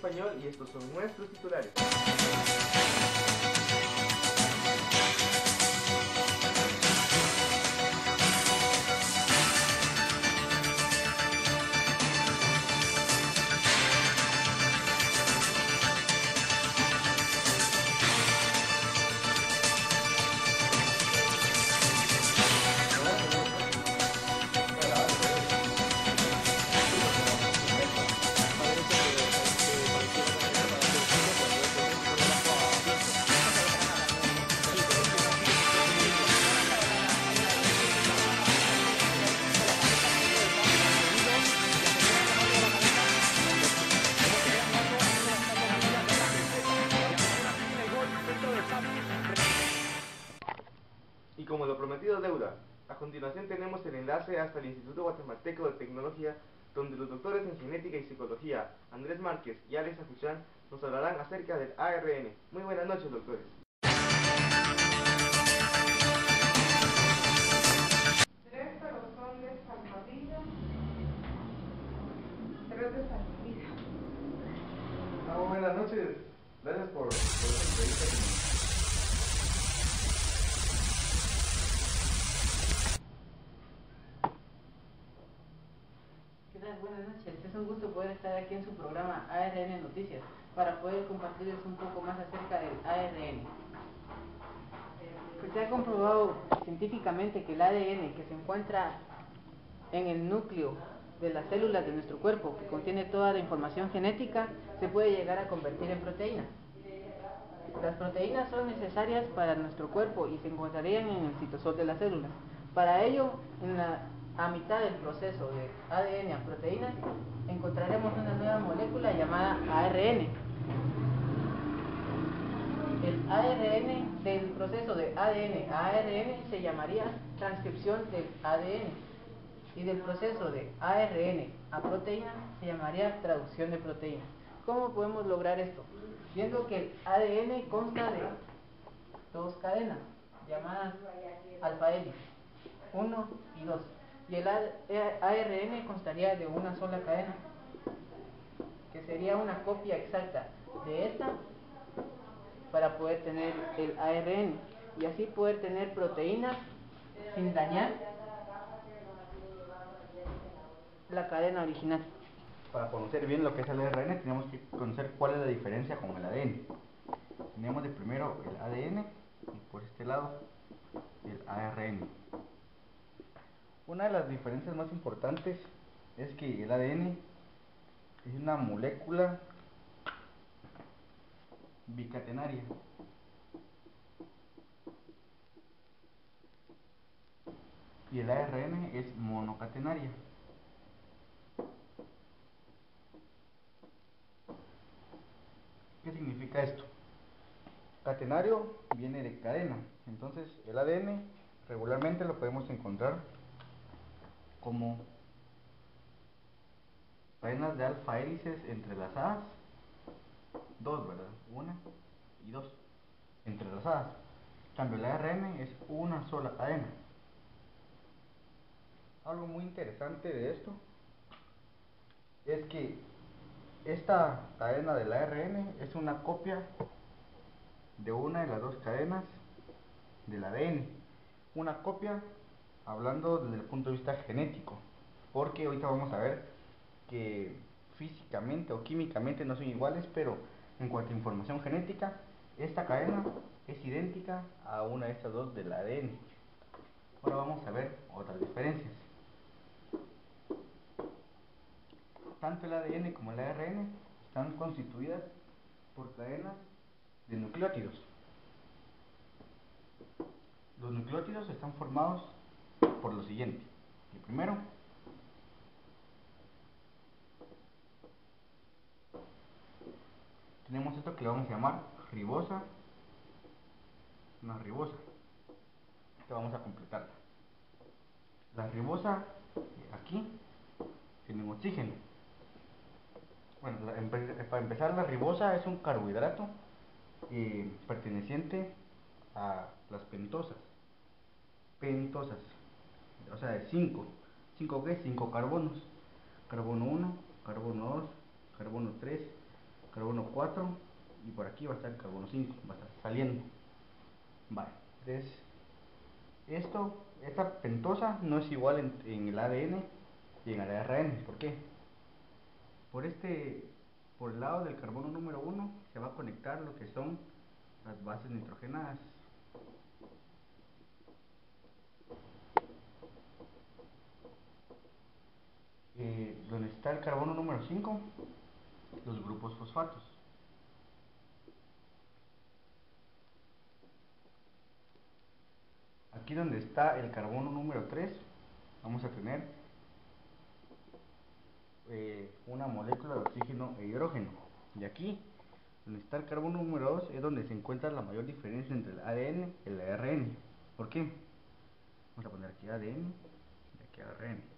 español y estos son nuestros titulares. Y como lo prometido es deuda, a continuación tenemos el enlace hasta el Instituto Guatemalteco de Tecnología, donde los doctores en genética y psicología, Andrés Márquez y Alex Acuchán, nos hablarán acerca del ARN. Muy buenas noches, doctores. Tres son de salvavidas, tres de salvavidas. Muy buenas noches. Gracias por esta entrevista. ¿Qué tal? Buenas noches. Es un gusto poder estar aquí en su programa ARN Noticias para poder compartirles un poco más acerca del ARN. Pues se ha comprobado científicamente que el ADN que se encuentra en el núcleo de las células de nuestro cuerpo, que contiene toda la información genética, se puede llegar a convertir en proteínas. Las proteínas son necesarias para nuestro cuerpo y se encontrarían en el citosol de las células. Para ello, a mitad del proceso de ADN a proteínas, encontraremos una nueva molécula llamada ARN. El ARN del proceso de ADN a ARN se llamaría transcripción del ADN, y del proceso de ARN a proteína se llamaría traducción de proteínas. ¿Cómo podemos lograr esto? Viendo que el ADN consta de dos cadenas llamadas alfa-hélices, 1 y 2, y el ARN constaría de una sola cadena, que sería una copia exacta de esta para poder tener el ARN y así poder tener proteínas sin dañar la cadena original. Para conocer bien lo que es el ARN, tenemos que conocer cuál es la diferencia con el ADN. Tenemos de primero el ADN y por este lado el ARN. Una de las diferencias más importantes es que el ADN es una molécula bicatenaria. Y el ARN es monocatenaria. ¿Qué significa esto? Catenario viene de cadena, entonces el ADN regularmente lo podemos encontrar como cadenas de alfa hélices entrelazadas, dos, ¿verdad? Una y dos, entrelazadas. En cambio, el ARN es una sola cadena. Algo muy interesante de esto es que esta cadena del ARN es una copia de una de las dos cadenas del ADN. Una copia hablando desde el punto de vista genético, porque ahorita vamos a ver que físicamente o químicamente no son iguales, pero en cuanto a información genética, esta cadena es idéntica a una de estas dos del ADN. Ahora vamos a ver otras diferencias. Tanto el ADN como el ARN están constituidas por cadenas de nucleótidos. Los nucleótidos están formados por lo siguiente. El primero, tenemos esto que le vamos a llamar ribosa, una ribosa, que vamos a completarla. La ribosa, aquí, tiene oxígeno. Bueno, para empezar, la ribosa es un carbohidrato perteneciente a las pentosas. Pentosas, o sea, de 5. ¿5 qué? 5 carbonos. Carbono 1, carbono 2, carbono 3, carbono 4 y por aquí va a estar el carbono 5, va a estar saliendo. Vale, entonces esta pentosa no es igual en el ADN y en el ARN. ¿Por qué? Por el lado del carbono número 1 se va a conectar lo que son las bases nitrogenadas. Donde está el carbono número 5, los grupos fosfatos. Aquí donde está el carbono número 3, vamos a tener una molécula de oxígeno e hidrógeno. Y aquí, donde está el carbono número 2, es donde se encuentra la mayor diferencia entre el ADN y el ARN. ¿Por qué? Vamos a poner aquí ADN y aquí ARN.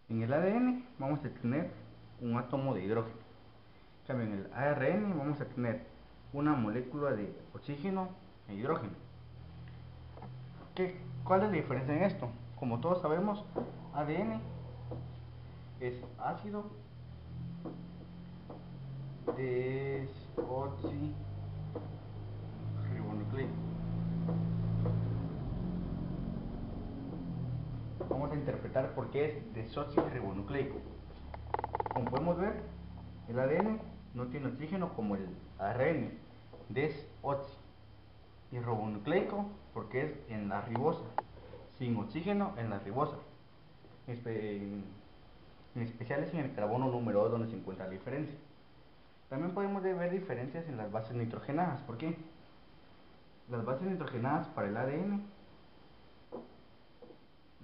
En el ADN vamos a tener un átomo de hidrógeno. En cambio, en el ARN vamos a tener una molécula de oxígeno e hidrógeno. ¿Cuál es la diferencia en esto? Como todos sabemos, ADN es ácido desoxirribonucleico. Vamos a interpretar por qué es desoxirribonucleico. Como podemos ver, el ADN no tiene oxígeno como el ARN, desoxi, y ribonucleico porque es en la ribosa, sin oxígeno en la ribosa. En especial es en el carbono número 2 donde se encuentra la diferencia. También podemos ver diferencias en las bases nitrogenadas. ¿Por qué? Las bases nitrogenadas para el ADN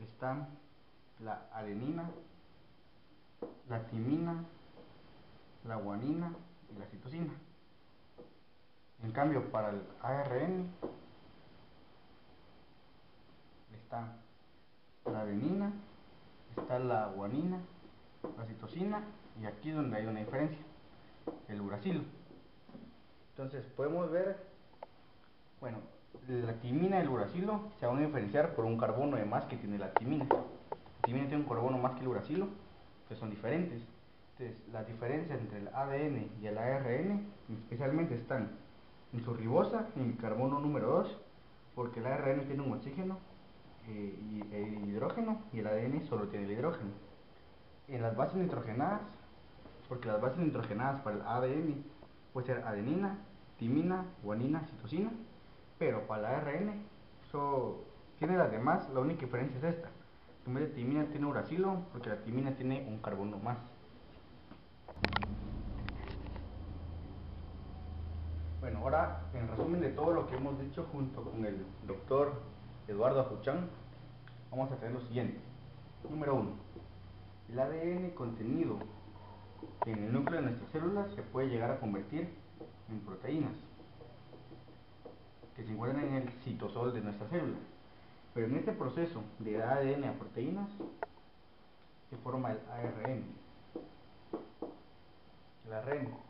están la adenina, la timina, la guanina y la citosina. En cambio, para el ARN está la adenina, está la guanina, la citosina y aquí donde hay una diferencia, el uracilo. Entonces podemos ver, bueno, la timina y el uracilo se van a diferenciar por un carbono de más que tiene la timina. La timina tiene un carbono más que el uracilo, que son diferentes. Entonces, las diferencias entre el ADN y el ARN especialmente están en su ribosa, en el carbono número 2, porque el ARN tiene un oxígeno y el hidrógeno, y el ADN solo tiene el hidrógeno. En las bases nitrogenadas, porque las bases nitrogenadas para el ADN puede ser adenina, timina, guanina, citosina, pero para el ARN tiene las demás. La única diferencia es esta: en vez de timina tiene uracilo, porque la timina tiene un carbono más. Bueno, ahora en resumen de todo lo que hemos dicho junto con el doctor Eduardo Ajuchán, vamos a tener lo siguiente. Número 1. El ADN contenido en el núcleo de nuestras células se puede llegar a convertir en proteínas que se encuentran en el citosol de nuestra célula. Pero en este proceso de ADN a proteínas se forma el ARN. El ARN.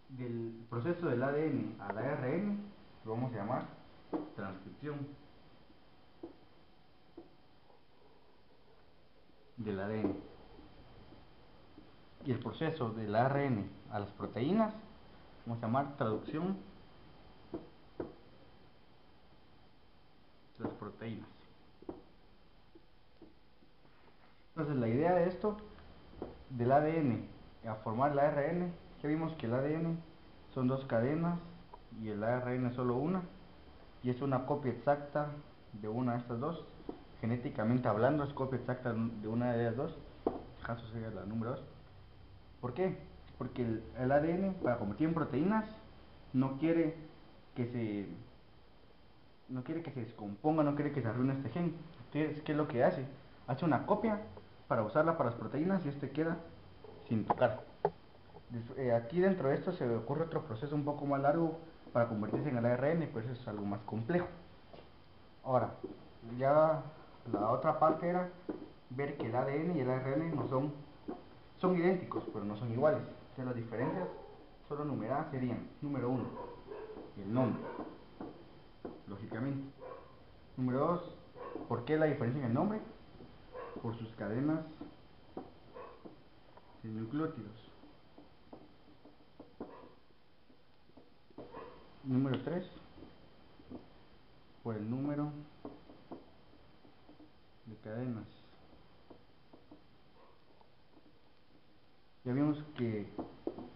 Del proceso del ADN al ARN lo vamos a llamar transcripción del ADN. Y el proceso del ARN a las proteínas vamos a llamar traducción de las proteínas. Entonces la idea de esto, del ADN a formar el ARN, ya vimos que el ADN son dos cadenas y el ARN es solo una, y es una copia exacta de una de estas dos. Genéticamente hablando, es copia exacta de una de ellas dos. Caso sería la número 2. ¿Por qué? Porque el ADN, para convertir en proteínas, no quiere que se descomponga, no quiere que se arruine este gen. Entonces, ¿qué es lo que hace? Hace una copia para usarla para las proteínas y este queda sin tocar. Aquí dentro de esto se ocurre otro proceso un poco más largo para convertirse en el ARN, pues eso es algo más complejo. Ahora, ya la otra parte era ver que el ADN y el ARN no son idénticos, pero no son iguales. Entonces las diferencias solo numeradas serían: número 1, el nombre, lógicamente. Número 2, ¿por qué la diferencia en el nombre? Por sus cadenas de nucleótidos. número 3 por el número de cadenas. Ya vimos que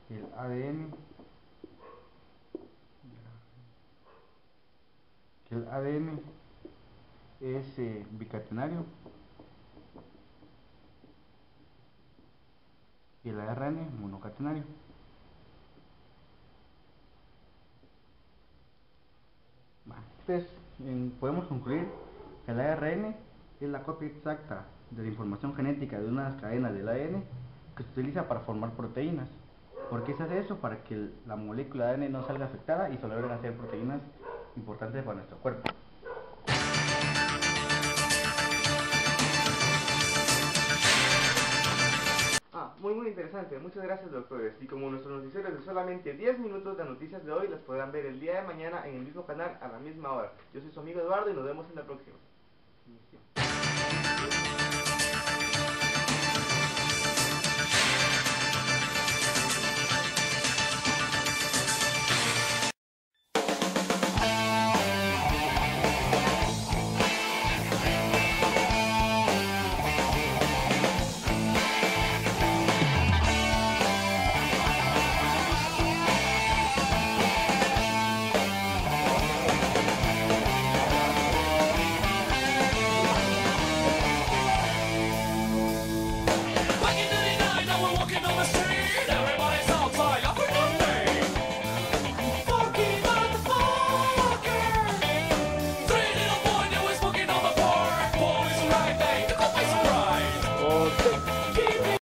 el ADN es bicatenario y el ARN monocatenario. Entonces, podemos concluir que el ARN es la copia exacta de la información genética de una cadena del ADN que se utiliza para formar proteínas. ¿Por qué se hace eso? Para que la molécula de ADN no salga afectada y se logren hacer proteínas importantes para nuestro cuerpo. Muy interesante. Muchas gracias, doctores. Y como nuestros noticieros de solamente 10 minutos, las noticias de hoy las podrán ver el día de mañana en el mismo canal a la misma hora. Yo soy su amigo Eduardo y nos vemos en la próxima.